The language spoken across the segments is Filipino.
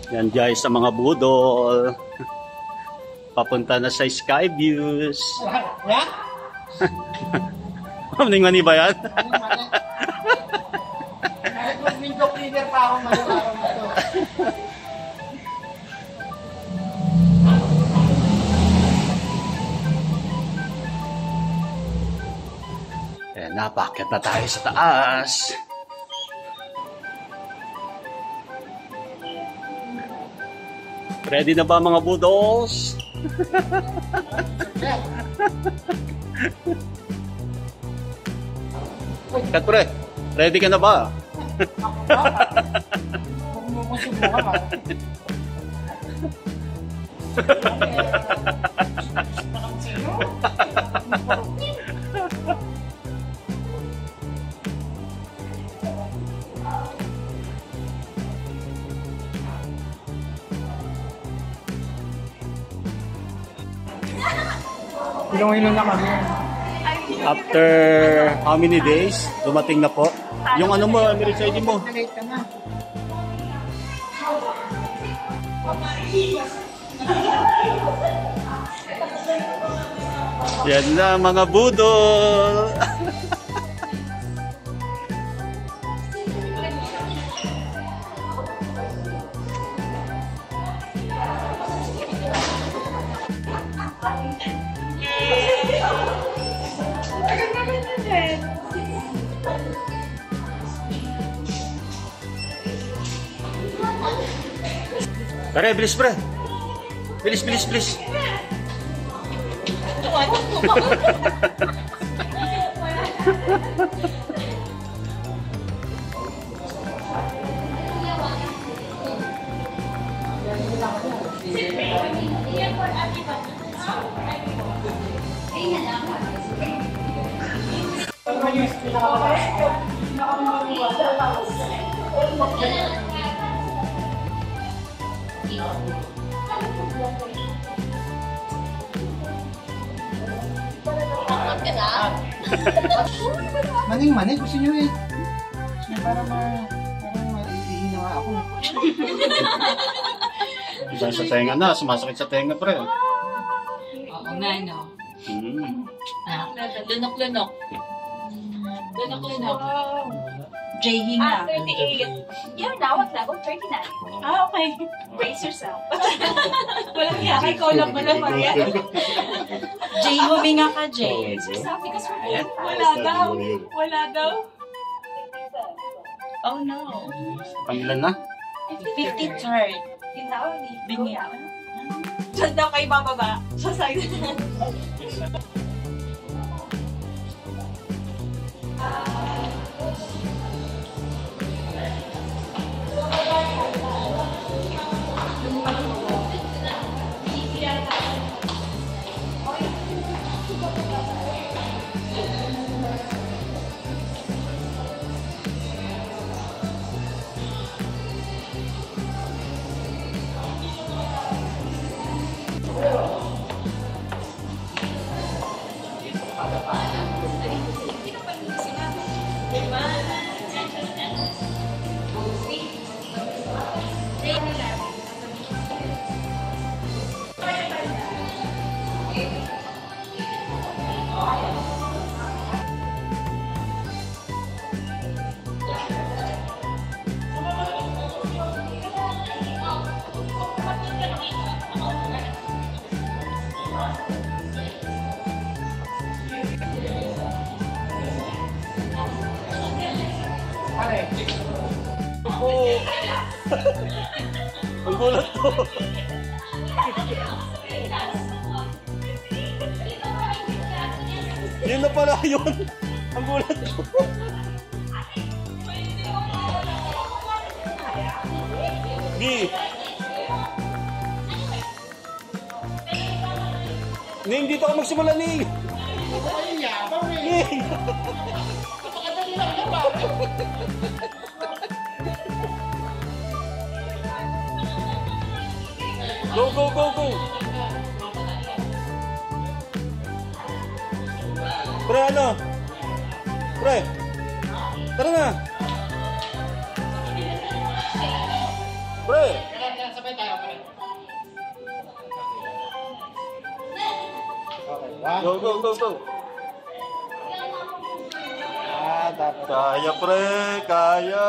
Yan guys sa mga budol. Papunta na sa Sky Views. Maning mani ba yan? Window cleaner pa ako ngayong araw na to. Ayan, napakit na tayo sa taas. Ready na ba mga budols? Katpre, ready ka na ba? Ilong-ilong na kami. After how many days, dumating na po. Yung ano mo, Emirit ID mo. Late ka na. Yan na mga budol. Pare, bilis pre. Bilis, bilis, bilis. Maning-maning, gusto nyo eh. Parang maiihin na nga ako. Isa sa tenga na, sumasakit sa tenga pre. Oo nga, no? Lunok-lunok. Lunok-lunok. Jay na. 38. You're now at level 39. Okay. Brace yourself. Walang yakay ko lang pala pa yan. Jay, huminga ka, Jay. Brace yourself because we're Ayan, going wala daw. Wala daw. Oh no. Pangilan na? 53rd. Bingi. Diyan daw kayo bababa. Sa side. Ang gulat ko. Yun na pala yun. Ang gulat ko. Di. Ning, dito ka magsimula, Ning. Ning. Go, go, go, go. Pre, ano? Pre. Tara na. Pre. Go, go, go, go. Dapat. Kaya pre, kaya.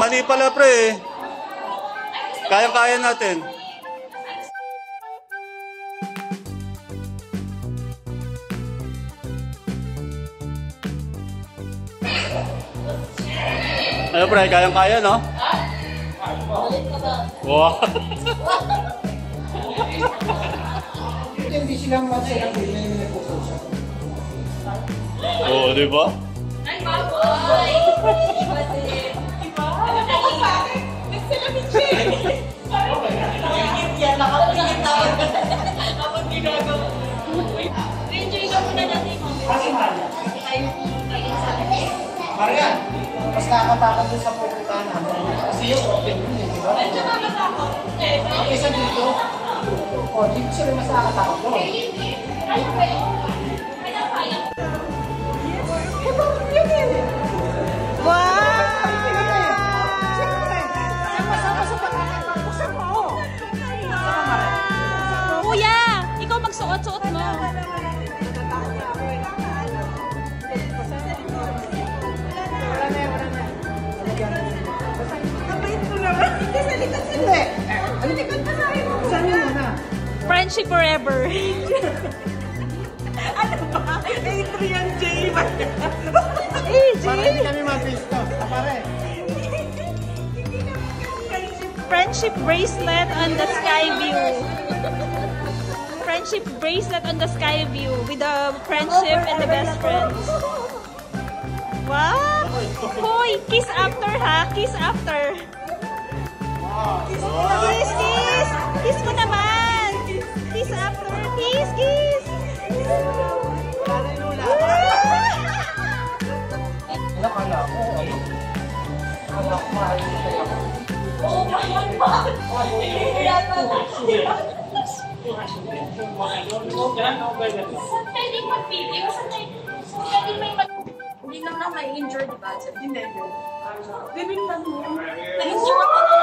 Mali pala pre. Kaya-kaya natin. Ano pre, kayang-kaya no? Wow. Hindi silang masayang bilhin na nagpupusa. Oo, di ba? Ay, baboy! Iba din. Iba? Ako bakit? Nagsalamin siya eh. Yan, nakapagigit tayo. Kapag ginagawa. Enjoy na muna natin yung mga. Kasi Maria. Tayo kayo sa akin. Maria, mas nakakatakot doon sa pupuntahan namin. Kasi yung open yun eh, di ba? Medyo nakatakot. Ang isa dito, dito sila mas nakakatakot doon. Ay, pwede. May nakaya. Kuya, ikaw magsuot-suot mo. Friendship forever. Ano ba? Adrian J. Para hindi kami mapisto. Pare. Friendship bracelet on the sky view. Friendship bracelet on the sky view with the friendship and the best friends. Wow! Hoy, kiss after ha, kiss after. Kiss, kiss! Kiss ko naman! Kiss after, kiss, kiss! Nakala ko, ano? Kala ko maayos kayo. Oh my God! Saan pwede mag-video? Saan pwede may mag... Hindi naman na may injured, diba? Hindi. Bibing lang mo. Na-injured ako na.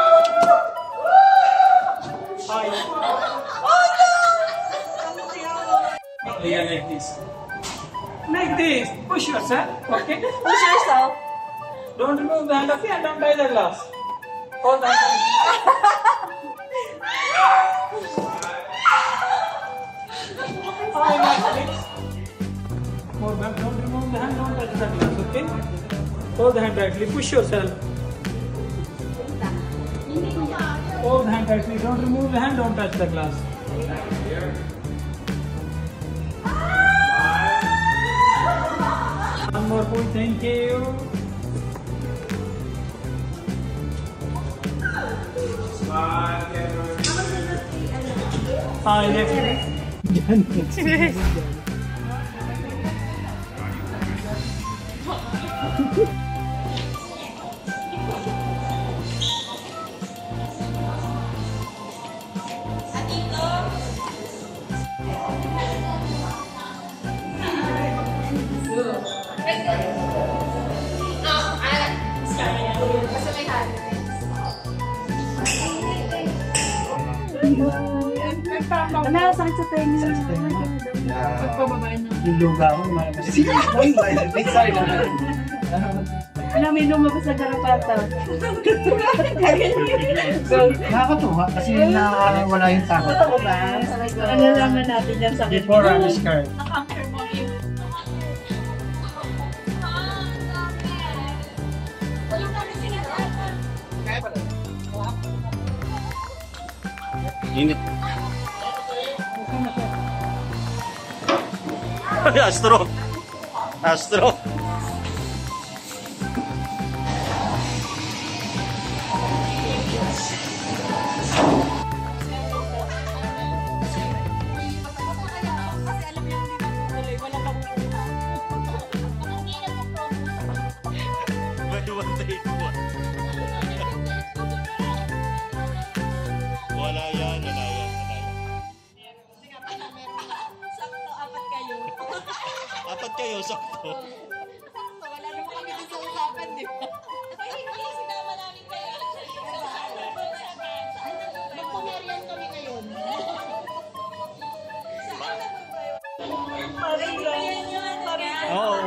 Oh no! Yeah, like this. Like this. Push yourself. Okay. Push yourself. Don't remove the hand of you and don't tie the glass. Hold the hand. More back. Don't remove the hand. Don't touch the glass. Okay. Hold the hand tightly. Push yourself. Hold the hand tightly. Don't remove the hand. Don't touch the glass. One more point. Thank you. Wala, sakit sa tenga. Pagpababa na. Yung luga ko, malabas. Big side naman. Alam, may lumabas sa garapata. Nakakatuwa kasi wala yung takot. Totoo ba? Ano naman natin yan sa Before I'm scared. Nakanker mo yun. Init. Astro. Astro. Wala yan, wala yan, wala yan. Sakto, apat kayo. Wala naman kami dun sa usapan, di ba? Hindi, sinama namin kayo. Magpumerian kami ngayon. Oo.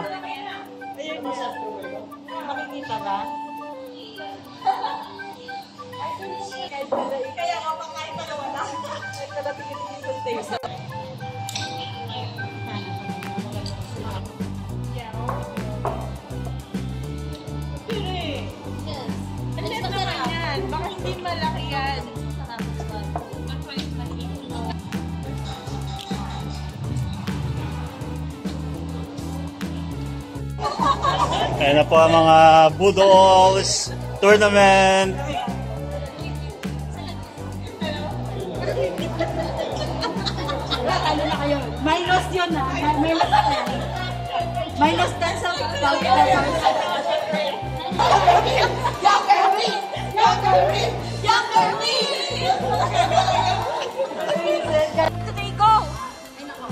Makikita ba? Kaya kapag kahit na wala, kada tingin-tingin sa taste. Baka hindi malaki yan. Ayan na po ang mga Budols Tournament. Ano na kayo? Minus yun na. Minus na. Minus 10 sa Younger me! Younger me! Younger me! Today, go! Ay, nako.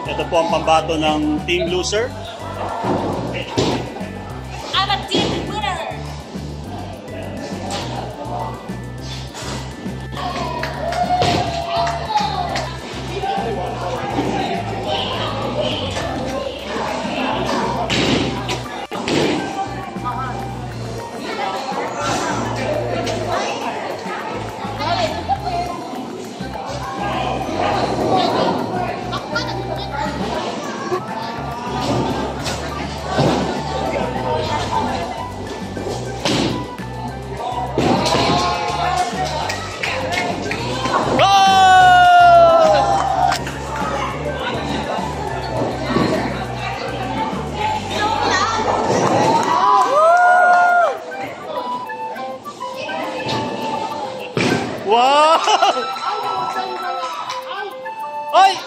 Ito po ang pambato ng Team Loser. I'm a team winner! Wow! Ay!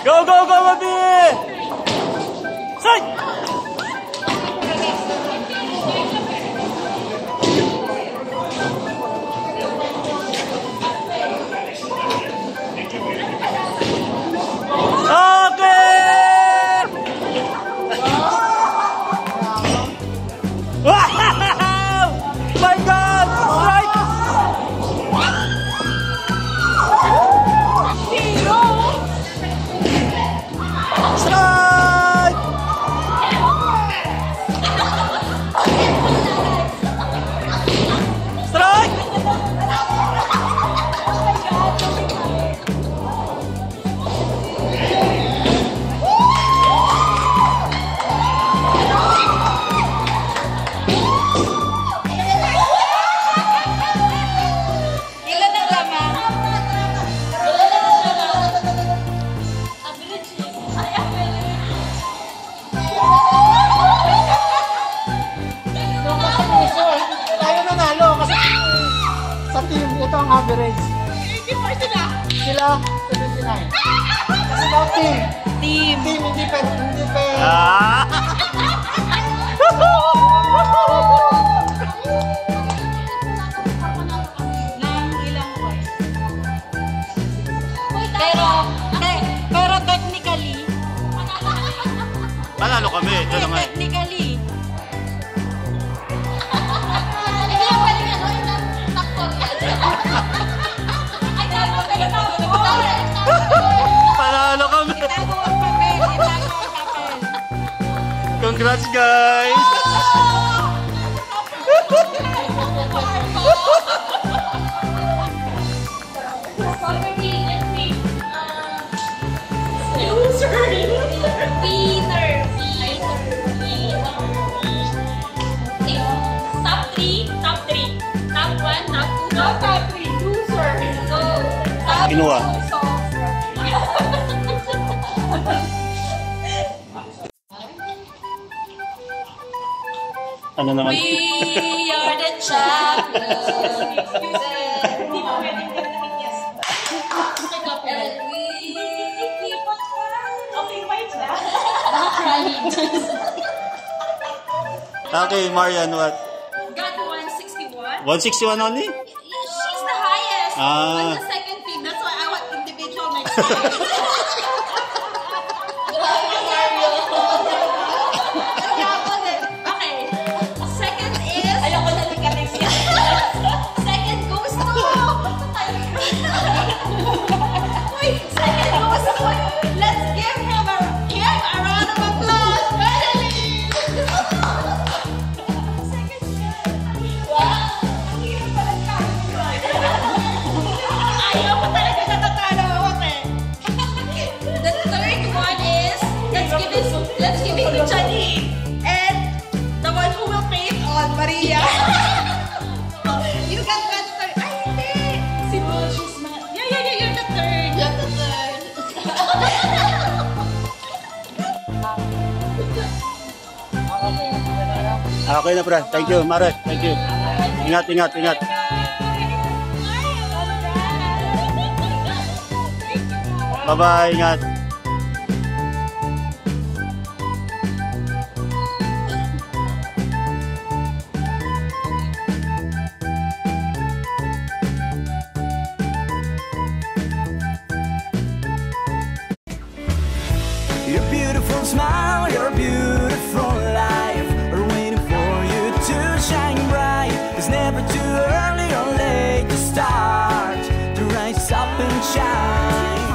Go, go, go, Mabi! Say! Okay! Wow! My God! Strike! Strike! Strike! Ilan ang lamang? Tayo nanalo kasi sa team, ito ang average. Sila, 79. Kasi daw team. Team. Team, hindi pa. Ah! Ng ilang points. Pero technically, Panalo kami. Ito na nga. technically, Panalo kami. itago ang papel, itago ang papel. Congrats, guys! Top 3, top 3. Top 1, top 2, Top 3, loser. So, top Kinuha. Ano naman? We are the champions. Hindi mo pwedeng gawin yes. And we keep on trying. Okay, wait lang. Not crying. Okay, Marian, what? Got 161. 161 only? She's the highest. Ah. I'm the second team. That's why I want individual next time. Okay. Second is... Ayoko na din kami siya. Second goes to... Wait, second goes to... Let's give him a round of applause. Finally! Second Wow! Ang hirap pala ayaw mo talaga natatalo. Okay. The third one is... Let's give it to Janine. And the one who will pay it on, Maria. You can transfer. Ay, hindi. Si She's my... Yeah, you're the third. You're the third. Okay na, Fran. Thank you, Mare. Thank you. Ingat, ingat, ingat. Bye-bye, ingat. Your beautiful smile, your beautiful life are waiting for you to shine bright. It's never too early or late to start to rise up and shine.